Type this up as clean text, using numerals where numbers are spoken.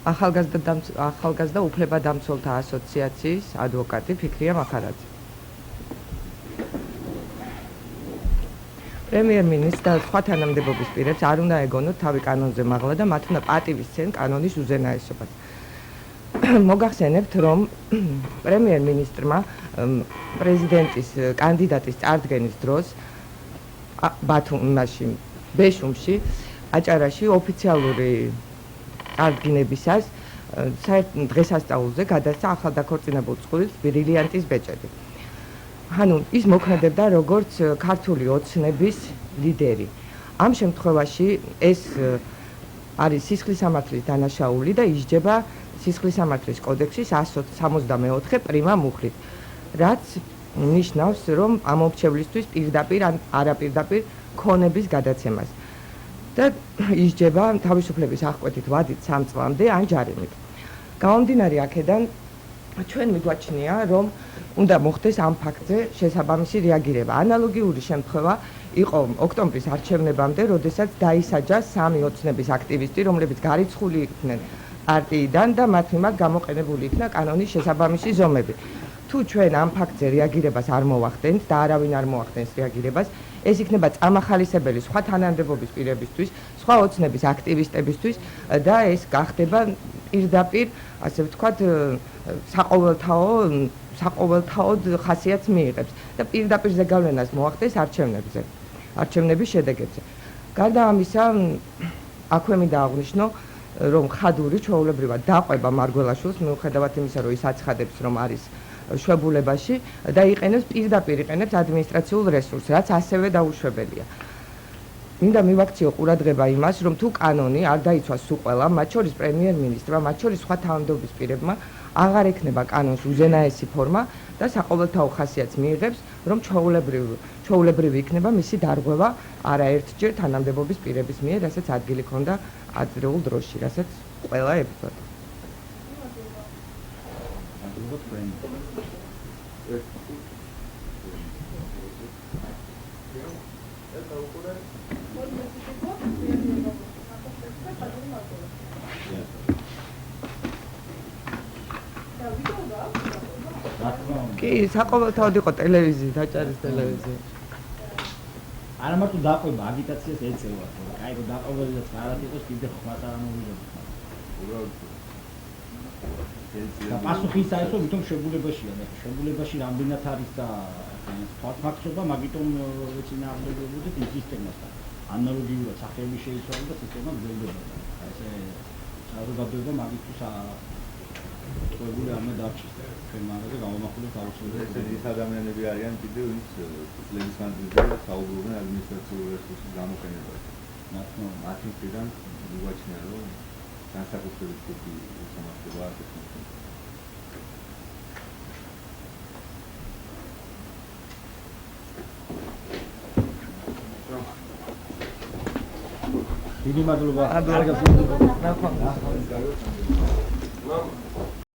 ახალგაზრდა უფლებადამცველთა ასოციაციის ადვოკატი ფიქრია მახარაძე. პრემიერ-მინისტრს და სხვა თანამდებობის პირებს არ უნდა ეგონოთ თავი კანონზე მაღლა და მათ უნდა პატივისცენ კანონის უზენაესობას. მოგახსენებთ, რომ პრემიერ-მინისტრმა პრეზიდენტის კანდიდატის წარდგენის დროს ბათუმში, ბეშუმში, აჭარაში ოფიციალური წარდგინებისას დღესასწაულზე გადასცა ახალდაქორწინებულ წყვილს ბრილიანტის ბეჭედი. ანუ ის მოქმედებდა როგორც ქართული ოცნების ლიდერი. ამ შემთხვევაში ეს არის სისხლისამართლის დანაშაული და ისჯება სისხლისამართლის კოდექსის 164 პრიმა მუხლით, რაც ნიშნავს, რომ ამ მომრჩევლისთვის პირდაპირ ან არაპირდაპირ ქონების გადაცემას და ისჯება თავისუფლების აღკვეთით ვადით 3 წლამდე ან ჯარიმით. გამომდინარე აქედან ჩვენ მიგვაჩნია, რომ უნდა მოხდეს ამ ფაქტზე შესაბამისი რეაგირება. ანალოგიური შემთხვევა იყო ოქტომბრის არჩევნებამდე, როდესაც დაისაჯა 3 ოცნების აქტივისტი, რომლებიც გარიცხული იყვნენ პარტიიდან და მათ მიმართ გამოყენებული იქნა კანონის შესაბამისი ზომები. თუ ჩვენ ამ ფაქტზე რეაგირებას არ მოვახდენთ და არავინ არ მოახდენს რეაგირებას, ეს იქნება წამახალისებელი სხვა თანამდებობის პირებისთვის, სხვა ოცნების აქტივისტებისთვის და ეს გახდება პირდაპირ, ასე ვთქვათ, საყოველთაოდ ხასიათს მიიღებს და პირდაპირ ზეგავლენას მოახდენს არჩევნების შედეგებზე. გარდა ამისა, აქვე მინდა აღვნიშნო, რომ ხადური ჩვეულებრივად დაყვება მარგველაშვილს მიუხედავად იმისა, რომ ის აცხადებს, რომ არის შვებულებაში და პირდაპირ იყენებს ადმინისტრაციულ რესურსს, რაც ასევე დაუშვებელია. მინდა მივაქციო ყურადღება იმას, რომ თუ კანონი არ დაიცვას სულ ყველა, მათ შორის პრემიერ-მინისტრმა, მათ შორის სხვა თანამდებობის პირებმა აღარ ექნება კანონს უზენაესი ფორმა და საყოველთაო ხასიათს მიიღებს, რომ ჩვეულებრივი იქნება მისი დარღვევა არაერთჯერ თანამდებობის პირების მიერ, რასაც ადგილი ჰქონდა ადრეულ დროში, რასაც ყველა ებრძოდა. კი, საყოველთაოდ იყო ტელევიზია, დაჭარის ტელევიზია. არა მარტო დაყვება, აგიტაციას ეწევა, კაი რომ დაყვებაზე და წარად იყოს კიდე ხმათ არ მოვიდება. და პასუხი ის არის, რომ ვითომ შეგულებაშია და შეგულებაში რამდენად არის და თვალთმაქცობა, მაგიტომ ეწინააღმდეგებოდეთ იმ სისტემასთან. ანალოგიურად სახეები შეიცვალა და სისტემა გრძელდება. ესე საზოგადოება მაგისთვის წვეული არ უნდა დარჩეს. ჩვენ მაგაზე გამომახვილეთ აუცილებლად. ეს ადამიანები არიან კიდევ ის წლების მანძილზე საუბრობენ ადმინისტრაციულ რესურსის გამოყენებაზე. მათი მხრიდან მიგვაჩნია, რომ განსაკუთრებით ჯგუფი უსამართლობა არ გექნება. დიდი მადლობა. კარგად.